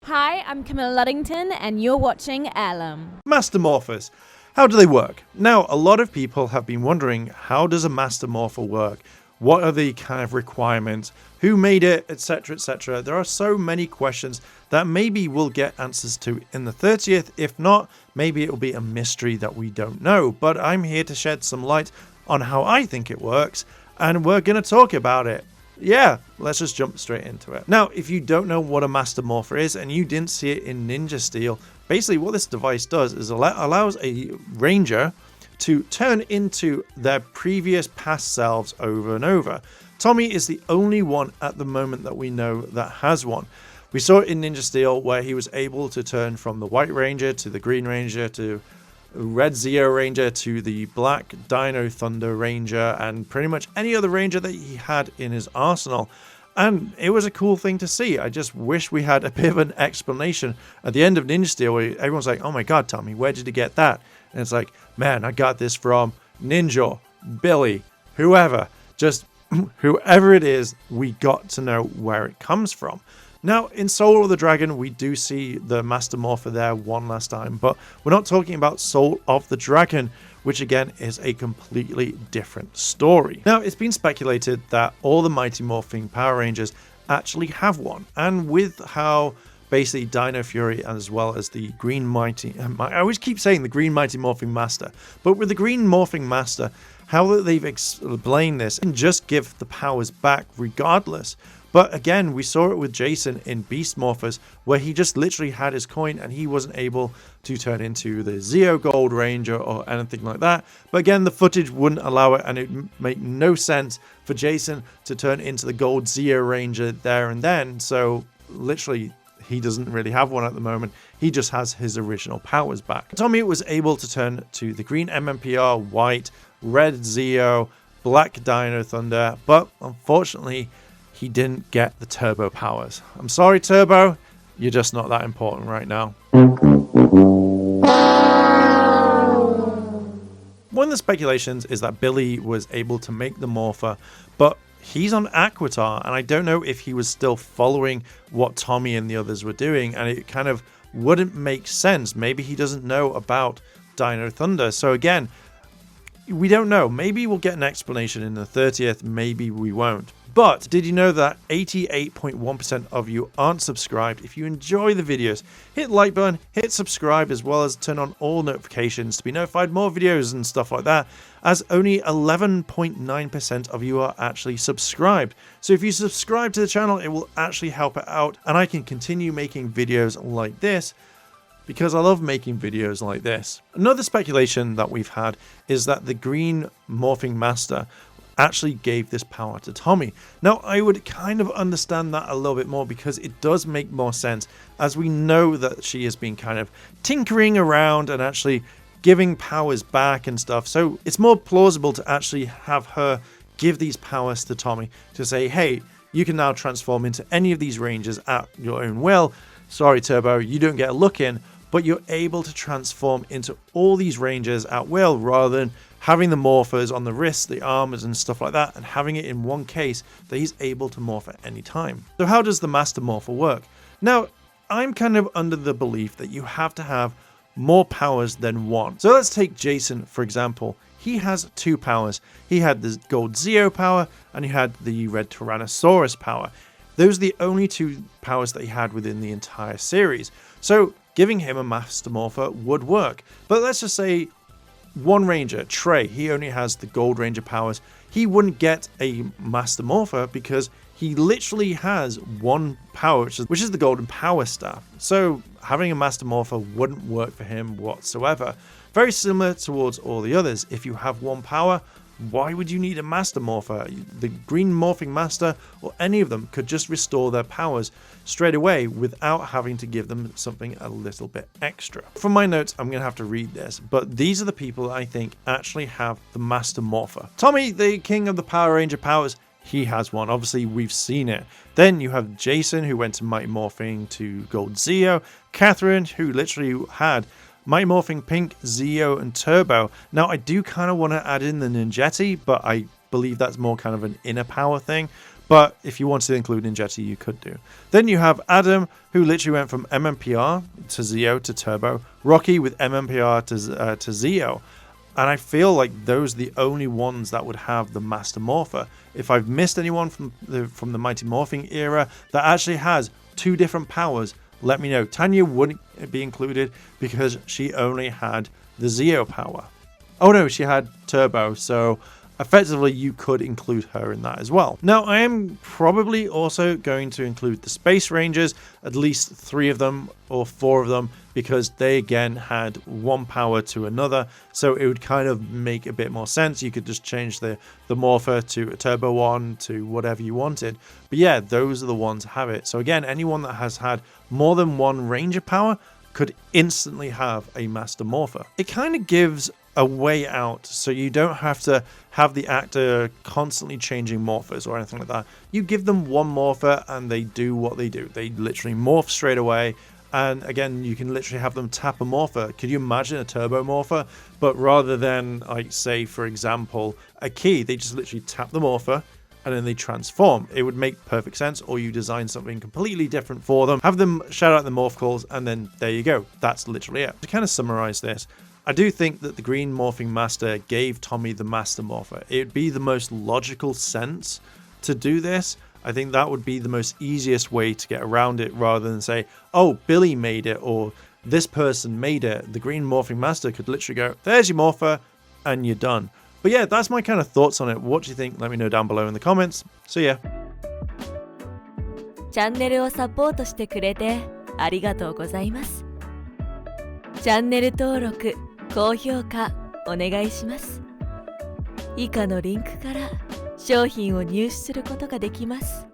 Hi, I'm Camilla Luddington, and you're watching Heirloom. Master Morphers. How do they work? Now, a lot of people have been wondering, how does a Master Morpher work? What are the kind of requirements? Who made it? Etc, etc. There are so many questions that maybe we'll get answers to in the 30th. If not, maybe it will be a mystery that we don't know. But I'm here to shed some light on how I think it works, and we're going to talk about it. Yeah, let's just jump straight into it. Now, if you don't know what a Master Morpher is and you didn't see it in Ninja Steel, basically what this device does is allows a ranger to turn into their previous past selves over and over. Tommy is the only one at the moment that we know that has one. We saw it in Ninja Steel where he was able to turn from the White Ranger to the Green Ranger to Red Zeo Ranger to the Black Dino Thunder Ranger and pretty much any other ranger that he had in his arsenal. And it was a cool thing to see. I just wish we had a bit of an explanation at the end of Ninja Steel where everyone's like, oh my god, Tommy, where did you get that? And it's like, man, I got this from Ninja, Billy, whoever. Just whoever it is, we got to know where it comes from. Now, in Soul of the Dragon, we do see the Master Morpher there one last time, but we're not talking about Soul of the Dragon, which again is a completely different story. Now, it's been speculated that all the Mighty Morphing Power Rangers actually have one, and with how basically Dino Fury as well as the Green Mighty, I always keep saying the Green Mighty Morphing Master, but with the Green Morphing Master, how they've explained this and just give the powers back regardless. But again, we saw it with Jason in Beast Morphers, where he just literally had his coin and he wasn't able to turn into the Zeo Gold Ranger or anything like that. But again, the footage wouldn't allow it, and it would make no sense for Jason to turn into the Gold Zeo Ranger there and then. So literally, he doesn't really have one at the moment. He just has his original powers back. Tommy was able to turn to the Green MMPR, White, Red Zeo, Black Dino Thunder, but unfortunately, he didn't get the turbo powers. I'm sorry, Turbo. You're just not that important right now. One of the speculations is that Billy was able to make the Morpher, but he's on Aquitar, and I don't know if he was still following what Tommy and the others were doing, and it kind of wouldn't make sense. Maybe he doesn't know about Dino Thunder. So again, we don't know. Maybe we'll get an explanation in the 30th, maybe we won't. But did you know that 88.1% of you aren't subscribed? If you enjoy the videos, hit the like button, hit subscribe, as well as turn on all notifications to be notified more videos and stuff like that, as only 11.9% of you are actually subscribed. So if you subscribe to the channel, it will actually help it out, and I can continue making videos like this, because I love making videos like this. Another speculation that we've had is that the Green Morphing Master actually gave this power to Tommy. Now, I would kind of understand that a little bit more because it does make more sense, as we know that she has been kind of tinkering around and actually giving powers back and stuff. So it's more plausible to actually have her give these powers to Tommy to say, hey, you can now transform into any of these rangers at your own will. Sorry, Turbo, you don't get a look in, but you're able to transform into all these rangers at will rather than having the morphers on the wrists, the arms and stuff like that, and having it in one case that he's able to morph at any time. So how does the Master Morpher work? Now, I'm kind of under the belief that you have to have more powers than one. So let's take Jason, for example. He has two powers. He had the Gold Zeo power and he had the Red Tyrannosaurus power. Those are the only two powers that he had within the entire series. So giving him a Master Morpher would work. But let's just say one Ranger, Trey, he only has the Gold Ranger powers. He wouldn't get a Master Morpher because he literally has one power, which is the Golden Power Staff. So having a Master Morpher wouldn't work for him whatsoever. Very similar towards all the others. If you have one power, why would you need a Master Morpher? The Green Morphing Master or any of them could just restore their powers straight away without having to give them something a little bit extra. From my notes, I'm going to have to read this, but these are the people that I think actually have the Master Morpher. Tommy, the king of the Power Ranger powers, he has one. Obviously, we've seen it. Then you have Jason, who went to Mighty Morphing to Gold Zeo. Catherine, who literally had Mighty Morphing Pink, Zeo, and Turbo. Now, I do kind of want to add in the Ninjetti, but I believe that's more kind of an inner power thing. But if you wanted to include Ninjetti, you could do. Then you have Adam, who literally went from MMPR to Zeo to Turbo. Rocky with MMPR to Zeo. And I feel like those are the only ones that would have the Master Morpher. If I've missed anyone from the Mighty Morphing era that actually has two different powers, let me know. Tanya wouldn't be included because she only had the Zeo power. Oh no, she had Turbo, so effectively you could include her in that as well. Now I am probably also going to include the Space Rangers, at least 3 of them or 4 of them, because they again had one power to another, so it would kind of make a bit more sense. You could just change the Morpher to a Turbo one to whatever you wanted. But yeah, those are the ones that have it. So again, anyone that has had more than one Ranger power could instantly have a Master Morpher. It kind of gives a way out, so you don't have to have the actor constantly changing morphers or anything like that. You give them one morpher and they do what they do. They literally morph straight away. And again, you can literally have them tap a morpher. Could you imagine a turbo morpher? But rather than, like, say, for example, a key, they just literally tap the morpher and then they transform. It would make perfect sense. Or you design something completely different for them, have them shout out the morph calls, and then there you go. That's literally it. To kind of summarize this, I do think that the Green Morphing Master gave Tommy the Master Morpher. It would be the most logical sense to do this. I think that would be the most easiest way to get around it, rather than say, oh, Billy made it or this person made it. The Green Morphing Master could literally go, there's your morpher, and you're done. But yeah, that's my kind of thoughts on it. What do you think? Let me know down below in the comments. So yeah. チャンネルをサポートしてくれてありがとうございます。チャンネル登録、高評価お願いします。以下のリンクから商品を入手することができます。